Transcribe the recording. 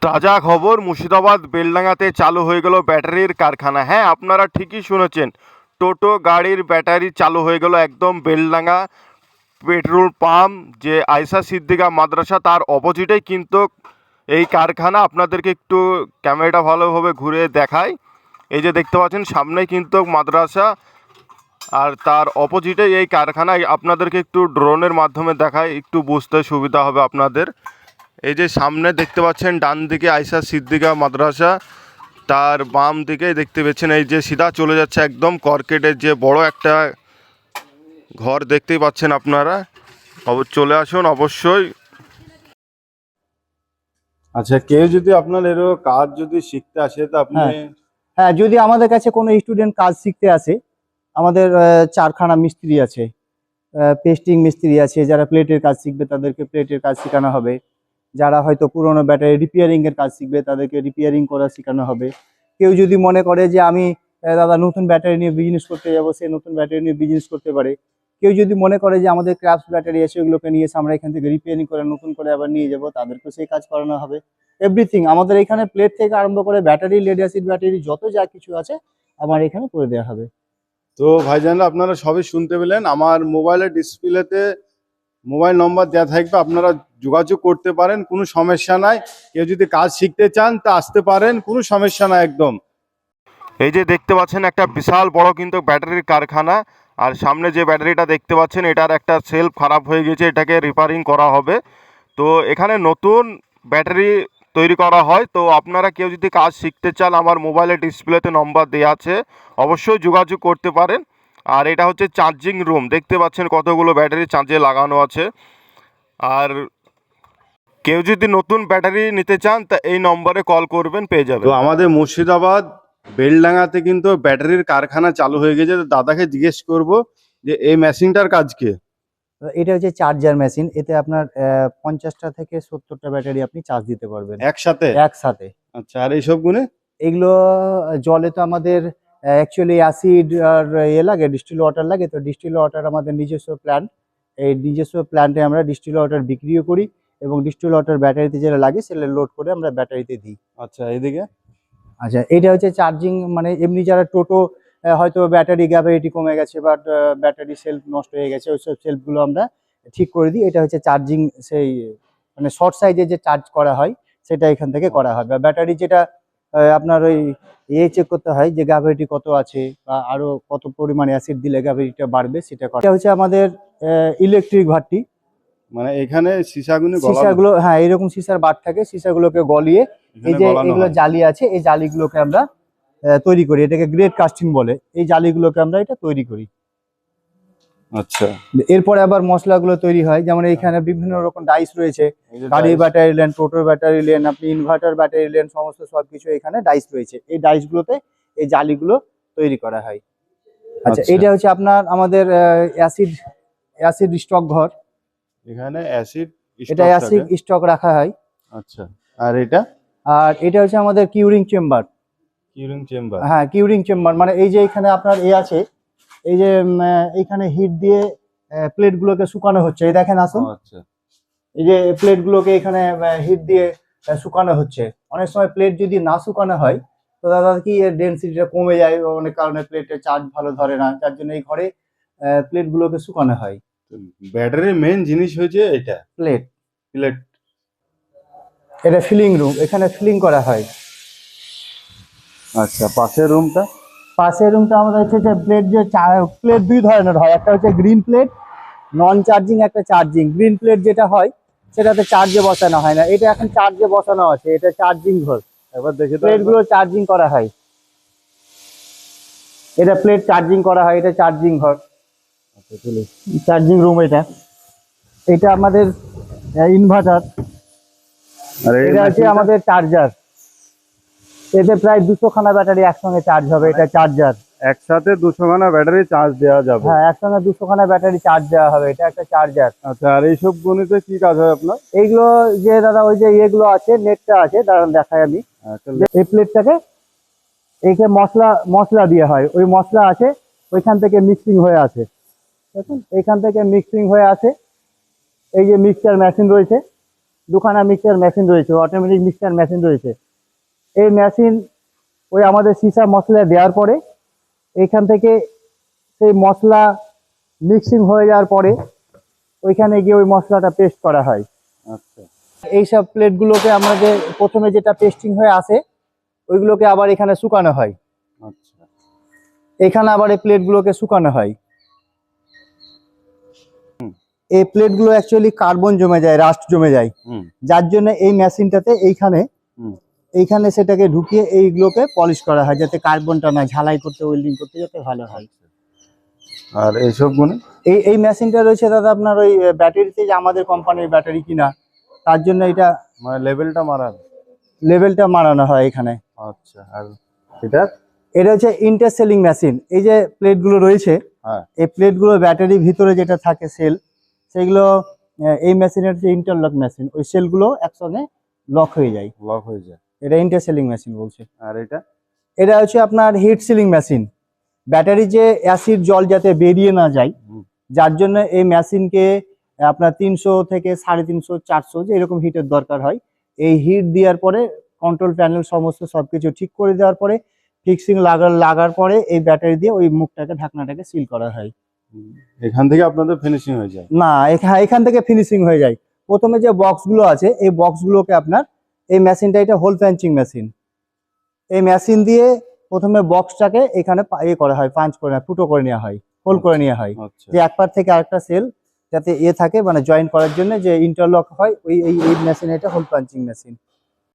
তাজা খবর, মুর্শিদাবাদ বেলডাঙাতে চালু হয়ে গেল ব্যাটারির কারখানা। হ্যাঁ, আপনারা ঠিকই শুনেছেন, টোটো গাড়ির ব্যাটারি চালু হয়ে গেল একদম বেলডাঙা পেট্রোল পাম্প, যে আয়শা সিদ্দিকা মাদ্রাসা তার অপোজিটেই কিন্তু এই কারখানা। আপনাদেরকে একটু ক্যামেরাটা ভালোভাবে ঘুরে দেখাই। এই যে দেখতে পাচ্ছেন সামনেই কিন্তু মাদ্রাসা, আর তার অপোজিটে এই কারখানায়। আপনাদেরকে একটু ড্রোনের মাধ্যমে দেখাই, একটু বুঝতে সুবিধা হবে আপনাদের। এই যে সামনে দেখতে পাচ্ছেন ডান দিকে আয়শা সিদ্দিকা মাদ্রাসা, তার বাম দিকে দেখতে পাচ্ছেন এই যে সিধা চলে যাচ্ছে একদম কর্কেটের যে বড় একটা ঘর দেখতেই পাচ্ছেন আপনারা। চলে আসুন অবশ্যই। আচ্ছা, কেউ যদি আপনার এরকম কাজ যদি শিখতে আসে তা আপনি হ্যাঁ, যদি আমাদের কাছে কোনো স্টুডেন্ট কাজ শিখতে আসে, আমাদের চারখানা মিস্ত্রি আছে, পেস্টিং মিস্ত্রি আছে, যারা প্লেটের কাজ শিখবে তাদেরকে প্লেটের কাজ শেখানো হবে। যারা হয়তো পুরোনো ব্যাটারি রিপেয়ারিং এর কাজ শিখবে তাদেরকে রিপেয়ারিং করা শেখানো হবে। কেউ যদি মনে করে যে আমি দাদা নতুন ব্যাটারি নিয়ে বিজনেস করতে যাবো, সে নতুন ব্যাটারি নিয়ে বিজনেস করতে পারে। কেউ যদি মনে করে যে আমাদের ক্রাফট ব্যাটারি আছে, ওগুলোকে নিয়ে এসে আমরা এখান থেকে রিপেয়ারিং করে নতুন করে আবার নিয়ে যাবো, তাদেরকেও সেই কাজ করানো হবে। এভরিথিং আমাদের এখানে প্লেট থেকে আরম্ভ করে ব্যাটারি, লেড অ্যাসিড ব্যাটারি, যত যা কিছু আছে আমার এখানে করে দেওয়া হবে। তো ভাইজানরা আপনারা সবই শুনতে পেলেন। আমার মোবাইলের ডিসপ্লেতে মোবাইল নম্বর দেওয়া থাকবে, আপনারা যোগাযোগ করতে পারেন, কোনো সমস্যা নাই। কেউ যদি কাজ শিখতে চান তা আসতে পারেন, কোনো সমস্যা নাই একদম। এই যে দেখতে পাচ্ছেন একটা বিশাল বড় কিন্তু ব্যাটারির কারখানা, আর সামনে যে ব্যাটারিটা দেখতে পাচ্ছেন এটার একটা সেলফ খারাপ হয়ে গেছে, এটাকে রিপেয়ারিং করা হবে। তো এখানে নতুন ব্যাটারি তৈরি করা হয়। তো আপনারা কেউ যদি কাজ শিখতে চান, আমার মোবাইলের ডিসপ্লেতে নম্বর দেওয়া আছে, অবশ্যই যোগাযোগ করতে পারেন। আর এটা হচ্ছে চার্জিং রুম, দেখতে পাচ্ছেন কতগুলো ব্যাটারি চার্জে লাগানো আছে। আর কেউ যদি নতুন ব্যাটারি নিতে চান তা এই নম্বরে কল করবেন, পেয়ে যাবেন। তো আমাদের মুর্শিদাবাদ বেলডাঙাতে কিন্তু ব্যাটারির কারখানা চালু হয়ে গেছে। তো দাদাকে জিজ্ঞেস করব যে এই মেশিনটার কাজ কি? এটা হচ্ছে চার্জার মেশিন। এতে আপনার 50টা থেকে 70টা ব্যাটারি আপনি চার্জ দিতে পারবেন একসাথে? একসাথে। আচ্ছা, আর এইসব গুণে? এগুলো জলে তো আমাদের অ্যাকচুয়ালি অ্যাসিড আর লাগে, ডিস্টিল ওয়াটার লাগে। তো ডিস্টিল ওয়াটার আমাদের নিজস্ব প্ল্যান্ট, এই নিজস্ব প্ল্যান্টে আমরা ডিস্টিল ওয়াটার বিক্রিও করি, এবং ডিস্টিল ওয়াটার ব্যাটারিতে যেটা লাগে সেটা লোড করে আমরা ব্যাটারিতে দিই। আচ্ছা, এইদিকে? আচ্ছা, এটা হচ্ছে চার্জিং, মানে এমনি যারা টোটো হয়তো ব্যাটারি ক্যাপাসিটি কমে গেছে বা ব্যাটারি সেলফ নষ্ট হয়ে গেছে, ওইসব সেলফগুলো আমরা ঠিক করে দিই। এটা হচ্ছে চার্জিং, সেই মানে শর্ট সাইজে যে চার্জ করা হয় সেটা এখান থেকে করা হয়। বা ব্যাটারি যেটা আপনার ওই চেক করতে হয় যে গ্যাভিটি কত আছে বা আরো কত পরিমাণে অ্যাসিড দিলে গ্যাভিটিটা বাড়বে, সেটা করা। এটা হচ্ছে আমাদের ইলেকট্রিক ভাট্টি। মানে এখানে সীসাগুলো, হ্যাঁ, এরকম সীসার বাট থাকে, সীসাগুলোকে গলিয়ে এই যে এগুলো জালি আছে, এই জালিগুলোকে আমরা তৈরি করি। এটাকে গ্রেড কাস্টিং বলে। এই জালিগুলোকে আমরা এটা তৈরি করি। আচ্ছা, এরপরে আবার মশলাগুলো তৈরি হয়, যেমন এইখানে বিভিন্ন রকম ডাইস রয়েছে। গাড়ি ব্যাটারি লেন, টোটোর ব্যাটারি লেন, আপনি ইনভার্টার ব্যাটারি লেন, সমস্ত সবকিছু এখানে ডাইস রয়েছে। এই ডাইসগুলোতে এই জালিগুলো তৈরি করা হয়। আচ্ছা, এটা হচ্ছে আপনার আমাদের অ্যাসিড স্টক ঘর। এখানে অ্যাসিড এটা অ্যাসিড স্টক রাখা হয়। আচ্ছা, আর এটা? আর এটা হচ্ছে আমাদের কিউরিং চেম্বার। Curing chamber? হ্যাঁ, কিউরিং চেম্বার মানে এই যে এখানে আপনার আছে, এই যে এইখানে হিট দিয়ে প্লেটগুলোকে শুকানো হচ্ছে। এই দেখেন, আসুন। আচ্ছা, এই যে প্লেটগুলোকে এখানে হিট দিয়ে শুকানো হচ্ছে। অনেক সময় প্লেট যদি না শুকানো হয় তো দাদা কি এর ডেনসিটিটা কমে যায়, অনেক কারণে প্লেটের চার্জ ভালো ধরে না, যার জন্য এই ঘরে প্লেটগুলোকে শুকানো হয়। ব্যাটারির মেইন জিনিস হচ্ছে এটা প্লেট। প্লেট। এটা ফিলিং রুম, এখানে ফিলিং করা হয়। আচ্ছা, পাশের রুমটা? পাশের রুমটা আমাদের হচ্ছে যে প্লেট, যে প্লেট দুই ধরনের হয়, একটা হচ্ছে গ্রিন প্লেট, নন চার্জিং, একটা চার্জিং। গ্রিন প্লেট যেটা হয় সেটাতে চার্জে বসানো হয় না, এটা এখন চার্জে বসানো আছে, এটা চার্জিং ঘর। এবার দেখে প্লেটগুলো চার্জিং করা হয়, এটা প্লেট চার্জিং করা হয়, এটা চার্জিং ঘর। আচ্ছা, চলে চার্জিং রুম এটা। এটা আমাদের ইনভার্টার, আর এটা হচ্ছে আমাদের চার্জার। এতে প্রায় 200 খানা ব্যাটারি একসঙ্গে চার্জ হবে, এটা চার্জার। একসাথে 200 খানা ব্যাটারি চার্জ দেওয়া যাবে? হ্যাঁ, একসঙ্গে 200 খানা ব্যাটারি চার্জ দেওয়া হবে, এটা একটা চার্জার। আচ্ছা, আর এইসব গণিতে কি কাজ হয় আপনার? এইগুলো যে দাদা ওই যে এগুলো আছে, নেটটা আছে, দাঁড়ান দেখাই আমি। এই প্লেটটাকে এইখানে মশলা দিয়ে হয়, ওই মশলা আছে ওইখান থেকে মিক্সিং হয়ে আসে, দেখুন এইখান থেকে মিক্সিং হয়ে আসে। এই যে মিক্সচার মেশিন রয়েছে, দুখানা মিক্সচার মেশিন রয়েছে, অটোমেটিক মিক্সচার মেশিন রয়েছে। এই মেশিন ওই আমাদের সীসা মশলা দেওয়ার পরে এইখান থেকে সেই মশলা মিক্সিং হয়ে যাওয়ার পরে ওইখানে গিয়ে ওই মশলাটা পেস্ট করা হয়। আচ্ছা এইসব প্লেটগুলোকে আমরা যে প্রথমে যেটা পেস্টিং হয়ে আসে ওইগুলোকে আবার এখানে শুকানো হয়। আচ্ছা এখানে আবার এই প্লেটগুলোকে শুকানো হয়। এই প্লেটগুলো অ্যাকচুয়ালি কার্বন জমে যায়, রাস্ট জমে যায়, হুম যার জন্য এই মেশিনটাতে এইখানে সেটাকে ঢুকিয়ে এইগুলোকে পলিশ করা হয়, যাতে কার্বনটা না ঝালাই করতে, ওয়েল্ডিং করতে যাতে ভালো হয়। আর এইসব গুলো এই মেশিনটা রয়েছে দাদা আপনার ওই ব্যাটারিতে, যে আমাদের কোম্পানির ব্যাটারি কিনা, তার জন্য এটা মানে লেভেলটা মারার। লেভেলটা মারানো হয় এখানে। আচ্ছা আর এটা এটা হচ্ছে ইন্টারসেলিং মেশিন। এই যে প্লেটগুলো রয়েছে, হ্যাঁ এই প্লেটগুলো ব্যাটারির ভিতরে যেটা থাকে সেল, সেগুলো এই মেশিনের যে ইন্টারলক মেশিন, ওই সেলগুলো একসঙ্গে লক হয়ে যায়, লক হয়ে যায়। এটা ইন্টারসেলিং মেশিন বলছে। আর এটা এটা হচ্ছে আপনার হিট সিলিং মেশিন। ব্যাটারি যে অ্যাসিড জল যাতে বেরিয়ে না যায়, হুম। যার জন্য এই মেশিনকে আপনার 300 থেকে 350 400 যে এরকম হিটের দরকার হয়। এই হিট দেওয়ার পরে কন্ট্রোল প্যানেল সমস্ত সবকিছু ঠিক করে দেওয়ার পরে ফিক্সিং লাগার পরে এই ব্যাটারি দিয়ে ওই মুখটাকে, ঢাকনাটাকে সিল করা হয়। এখান থেকে আপনাদের ফিনিশিং হয়ে যায়? না, এখান থেকে ফিনিশিং হয়ে যায়। প্রথমে যে বক্সগুলো আছে এই বক্সগুলোকে আপনার এই মেশিনটা, এটা হোল পাঞ্চিং মেশিন। এই মেশিন দিয়ে প্রথমে বক্সটাকে এখানে করা হয়, পাঞ্চ করে, ফুটো করে নেওয়া হয়, হোল করে নেওয়া হয়, আচ্ছা যে এক পার থেকে আরেকটা সেল যাতে থাকে, মানে জয়েন করার জন্য যে ইন্টারলক হয়, ওই এই মেশিন, এটা হোল পাঞ্চিং মেশিন।